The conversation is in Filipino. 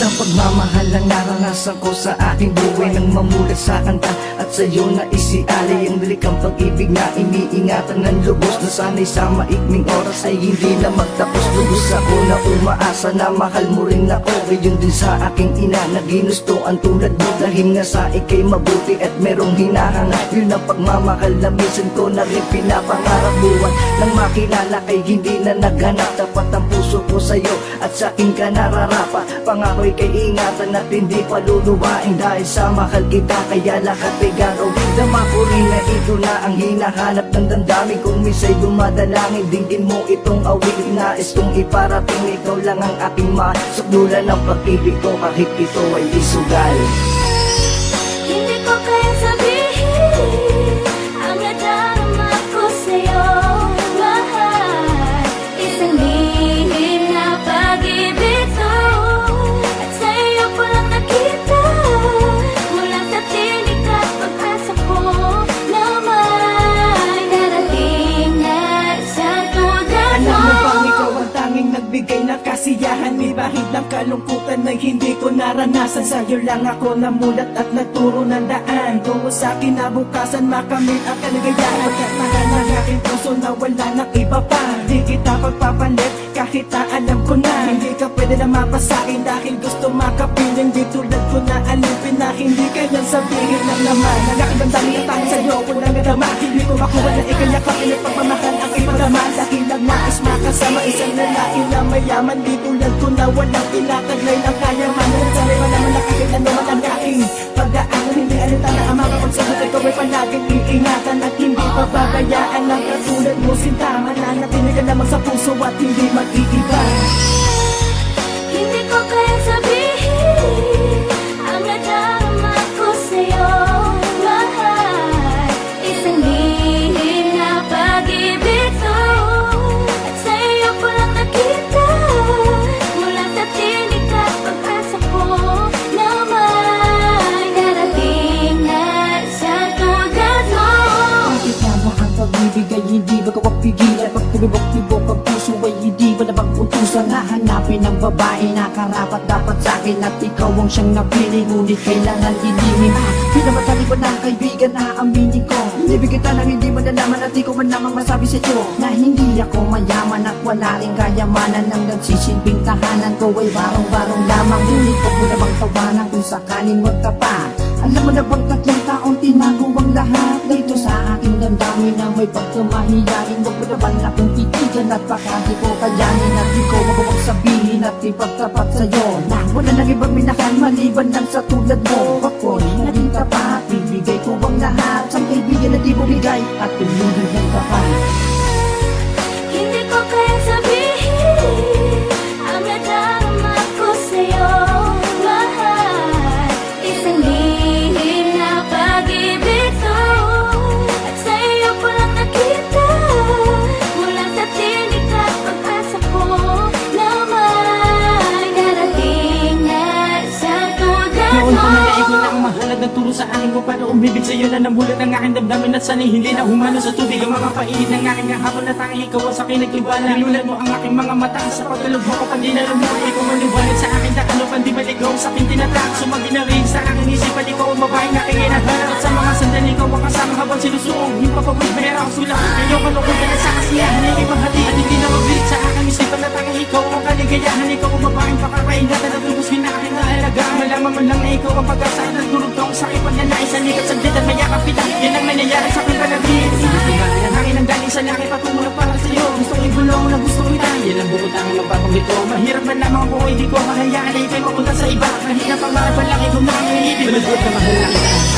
Isang pagmamahal ang naranasan ko sa aking buhay, nang mamulat sa kanta at sa'yo na isialay ang lilikang pag-ibig na iniingatan ng lubos, na sana'y sa maikling oras ay hindi na magtapos. Lubos ako na umaasa na mahal mo rin ako, gayon din sa aking ina na ginustoan tulad mo, dahil nga sa ikay mabuti at merong hinahangad. Yun ang pagmamahal na minsan ko na rin pinapangarap. Buwan nang makilala kay hindi na naghanap, tapat ang puso ko sa'yo at sa'kin ka nararapa. Pangako'y kay ingatan at hindi paluluwain, dahil sa mahal kita kaya lahat ay gagawin. Dama ko rin na ito na ang hinahanap ng damdamin kong minsa'y dumadalangin. Dinggin mo itong awit, nais kong iparating, ikaw lang ang aking masukdulan ng pag-ibig ko kahit ito ay isugal. Hindi ko kaya sabihin ang nadarama ko sa'yo, mahal. Isang lihim na pag-ibig to, at sa'yo ko lang nakita, mula sa tinig at pag-asa ko na may darating na isang tulad mo. Alam mo bang ikaw ang tanging nagbigay ng kasiyahan, may bahid ng kalungkutan na hindi ko naranasan. Sa'yo lang ako namulat at nagturo ng daan, tungo sa kinabukasan makamit ang kaligayahan. Kaya't mahal ng aking puso na wala ng iba pa, di kita pagpapalit kahit na alam ko na hindi ka pwede na mapasakin, dahil gusto makapiling di tulad ko na alipin na hindi kanyang sabihin lang naman. Nagkakagandang na tayo sa'yo, walang nadama, hindi ko makuha na ikayakapin at pagmamahal ang ipagdama. Dahil lang nais makasama isang lalaki na mayaman, di tulad ko na walang tinataglay ng kayamanan. Sana'y malaman na kahit ano man ang aking pagdaanan, hindi alintana ang mga konsagot, ikaw ay palaging iingatan at hindi pababayaan ng katulad mo sinta. Mananatili ka lamang sa puso at hindi mag-iiba. Hindi ko kaya sabihin ang nadarama ko sa'yo, mahal. Isang lihim na pag-ibig to, at sa'yo ko lang nakita, mula sa tinig at pag-asa ko na may darating na isang tulad mo. Bakit naman ang pag-ibig ay hindi magkakapigilan? Pag tumibok-tibok ang puso ay hindi ba namang utusan? Nahanapin ang babae na karapat dapat sa'kin, at ikaw ang siyang napili, ngunit kailangan ilihim. Pinamatali ko ng kaibigan na aminin ko, inibig kita nang hindi mo nalaman, at di ko man lamang masabi sa'yo na hindi ako mayaman at wala rin kayamanan. Ang nagsisilbing tahanan ko ay barong-barong lamang, ngunit huwag mo namang tawanan kung sakaling magtapa. Alam mo na bang tatlong taong tinago ang lahat dito sa aking damdamin na may pagkamahiyain? Huwag mo naman akong titigan at baka di ko kayanin, at di ko magawang sabihin at ipagtapat sa'yo na wala nang ibang minahal maliban lang sa tulad mo. Ako'y naging tapat, bibigay ko ang lahat sa kaibigan na di mo bigay at tumulog ng tapat. Hindi ko kaya sabihin ang nadarama ko sa'yo, mahal. Isang lihim na pag-ibig to, at sa'yo ko lang nakita, mula sa tinig at pag-asa ko na may darating na isang tulad Noon mo. pa man ikaw lang ang mahal at nagturo sa akin kung paano umibig sa'yo, na namulat ang aking damdamin at sana'y hindi na humano sa tubig ang mga painit ng aking hapon, na tanging ikaw ang sa'kin nagtiwala. Nilulan mo ang aking mga mata sa pagkalog mo kapag dinala mo, ikaw ang liwanag sa akin na kalokan, di maligaw sa aking tinatak. Sumagi na rin sa aking isipan, ikaw ang babaeng aking hinahanap, at sa mga sandali ikaw ang kasama habang sinusuong yung papawid, mayroon akong sulang ngayon kalungkutan at sa kasiyahan ay ibahati, at hindi na mabilit sa aking isipan na tanging ikaw ang kaligayahan. Ikaw ang babaeng pakakaingatan at lubusin na aking naalagaan. Malaman mo lang na ikaw ang pag-asa at nagdurog ko sa aking pagnanais, alikat saglit at mayakap kita, yan ang nangyayari sa aking panagin. Ang hangin ang galing sa langit patungo na para sa'yo, gustong ibulong na gustong itan, yan ang bukod ang mapapanggit ko. Mahirap man lamang ako, hindi ko mahayaan na ikay mapunta sa iba, kahit na pang mahal pa lang ikaw na ang ibig. Malugod na mahal lang kita.